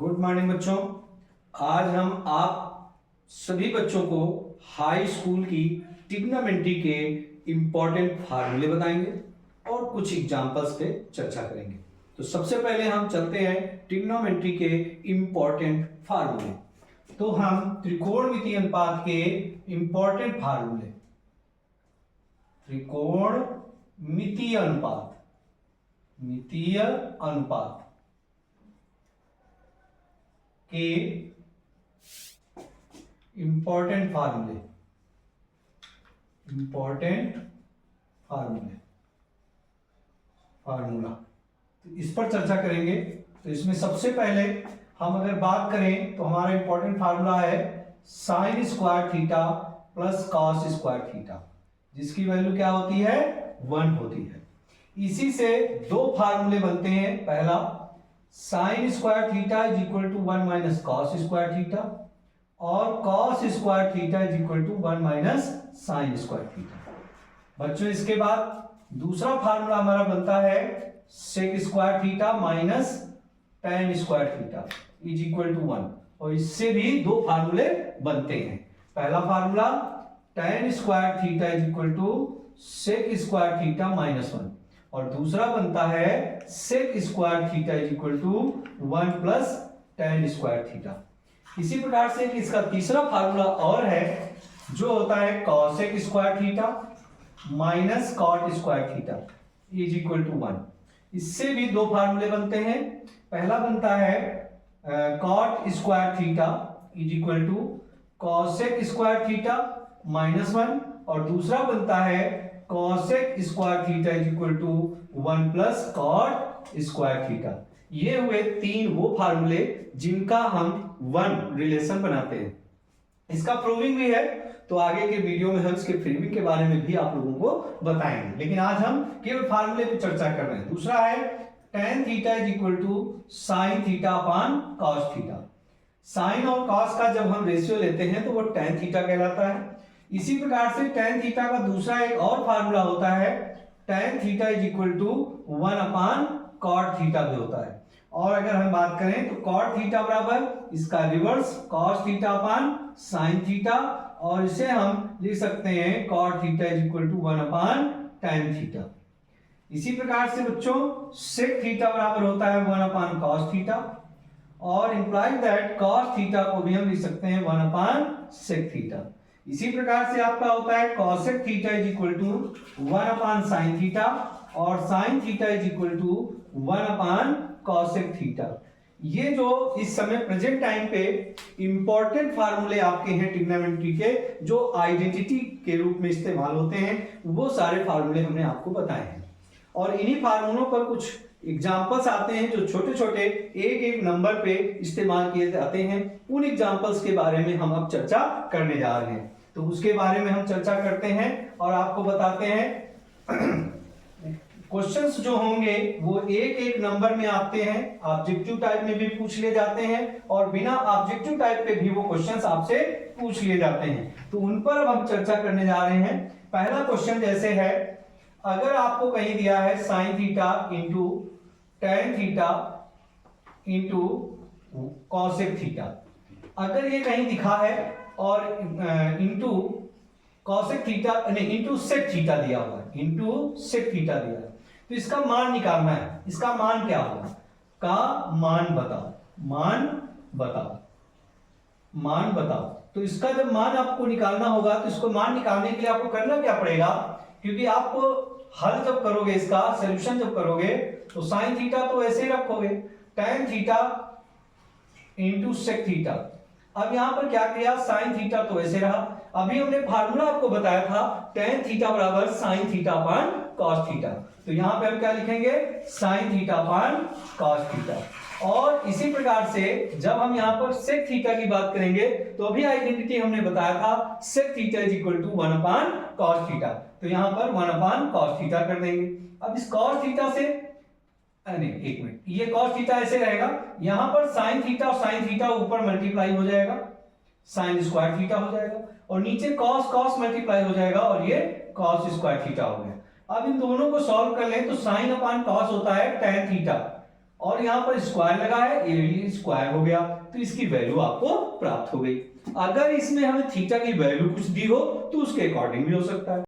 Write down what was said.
Good morning बच्चों। आज हम आप सभी बच्चों को हाई स्कूल की ट्रिग्नोमेट्री के इम्पोर्टेंट फार्मूले बताएंगे और कुछ एग्जांपल्स पे चर्चा करेंगे। तो सबसे पहले हम चलते हैं ट्रिग्नोमेट्री के इम्पोर्टेंट फार्मूले। तो हम त्रिकोणमितीय अनुपात के इम्पोर्टेंट फार्मूले, त्रिकोणमितीय अनुपात, मितीय अनुपात के इंपॉर्टेंट फार्मूला तो इस पर चर्चा करेंगे। तो इसमें सबसे पहले हम अगर बात करें तो हमारा इंपॉर्टेंट फार्मूला है sign square theta plus cos square theta, जिसकी वैल्यू क्या होती है 1 होती है। इसी से दो फार्मूले बनते हैं। पहला sine square theta is equal to 1 minus cos square theta और cos square theta is equal to 1 minus sine square theta. बच्चों इसके बाद दूसरा फार्मूला हमारा बनता है sec square theta minus tan square theta is equal to 1, और इससे भी दो फार्मूले बनते हैं। पहला फार्मूला tan square theta is equal to sec square theta minus 1 और दूसरा बनता है sec square theta is equal to 1 plus tan square theta. इसी प्रकार से इसका तीसरा फार्मूला और है जो होता है cosec square theta minus cot square theta is equal to 1। इससे भी दो फार्मूले बनते हैं। पहला बनता है cot square theta is equal to cosec square theta minus 1 और दूसरा बनता है cosec square theta is equal to 1 plus cot square theta. ये हुए तीन वो फार्मूले जिनका हम 1 रिलेशन बनाते हैं। इसका प्रूविंग भी है, तो आगे के वीडियो में हम इसके प्रूविंग के बारे में भी आप लोगों को बताएंगे, लेकिन आज हम केवल फार्मूले पे चर्चा कर रहे हैं। दूसरा है tan theta is equal to sine theta upon cos theta. Sine और कॉस का जब हम रेशियो लेते हैं तो वो tan थीटा कहलाता है। इसी प्रकार से tan थीटा का दूसरा एक और फार्मूला होता है tan theta is equal to 1 upon cot theta भी होता है। और अगर हम बात करें तो कॉट थीटा बराबर इसका reverse cos theta upon sine theta, और इसे हम लिख सकते हैं cot theta is equal to 1 upon tan theta. इसी प्रकार से बच्चों सेक थीटा बराबर होता है 1 अपॉन कॉस थीटा, और इंप्लाइज दैट कॉस थीटा को भी हम लिख सकते हैं 1 अपॉन सेक थीटा। इसी प्रकार से आपका होता है cosec theta is equal to 1 upon sine theta और sine theta is equal to 1 upon cosec theta. ये जो इस समय प्रेजेंट टाइम पे इंपॉर्टेंट फार्मूले आपके हैं ट्रिग्नोमेट्री के, जो आइडेंटिटी के रूप में इस्तेमाल होते हैं, वो सारे फार्मूले हमने आपको बताए हैं। और इन्हीं फार्मूलों पर कुछ एग्जाम्पल्स आते हैं जो छोटे छोटे एक एक नंबर पे इस्तेमाल किए जाते हैं। उन एग्जाम्पल्स के बारे में हम अब चर्चा करने जा रहे हैं, तो उसके बारे में हम चर्चा करते हैं और आपको बताते हैं। क्वेश्चंस जो होंगे वो एक एक नंबर में आते हैं, ऑब्जेक्टिव टाइप में भी पूछ लिए जाते हैं और बिना ऑब्जेक्टिव टाइप पे भी वो क्वेश्चंस आपसे पूछ लिए जाते हैं। तो उन पर अब हम चर्चा करने जा रहे हैं। पहला क्वेश्चन जैसे है, अगर आपको कहीं दिया है sine theta into tan theta into cosec theta, अगर ये कहीं दिखा है और इंटू कॉसेक थीटा नहीं इंटू सेक थीटा दिया हुआ है, इंटू सेक थीटा दिया है, तो इसका मान निकालना है। इसका मान क्या होगा, का मान बताओ, मान बताओ, मान बताओ। तो इसका जब मान आपको निकालना होगा तो इसको मान निकालने के लिए आपको करना क्या पड़ेगा, क्योंकि आपको हल जब करोगे, इसका सॉल्यूशन जब करोगे तो साइन थीटा तो ऐसे ही रखोगे, tan theta into sec theta. अब यहां पर क्या किया, साइन थीटा तो ऐसे रहा। अभी हमने फार्मूला आपको बताया था tan थीटा बराबर sign theta upon cos theta, तो यहां पे हम क्या लिखेंगे, sign theta upon cos theta. और इसी प्रकार से जब हम यहां पर सेक थीटा की बात करेंगे तो अभी आइडेंटिटी हमने बताया था sec theta is equal to 1 upon cos theta, तो यहां पर 1 अपॉन कॉस थीटा कर देंगे। अब इस कॉस थीटा से नहीं, एक मिनट, ये कॉस थीटा ऐसे रहेगा, यहां पर साइन थीटा और साइन थीटा ऊपर मल्टीप्लाई हो जाएगा, साइन स्क्वायर थीटा हो जाएगा, और नीचे कॉस कॉस मल्टीप्लाई हो जाएगा और ये कॉस स्क्वायर थीटा हो गया। अब इन दोनों को सॉल्व कर लें तो साइन अपॉन कॉस होता है tan थीटा और यहाँ पर स्क्वायर लगा है, ये भी स्क्वायर हो गया, तो इसकी वैल्यू आपको प्राप्त हो गई। अगर इसमें हमें थीटा की वैल्यू कुछ दी हो तो उसके अकॉर्डिंग भी हो सकता है।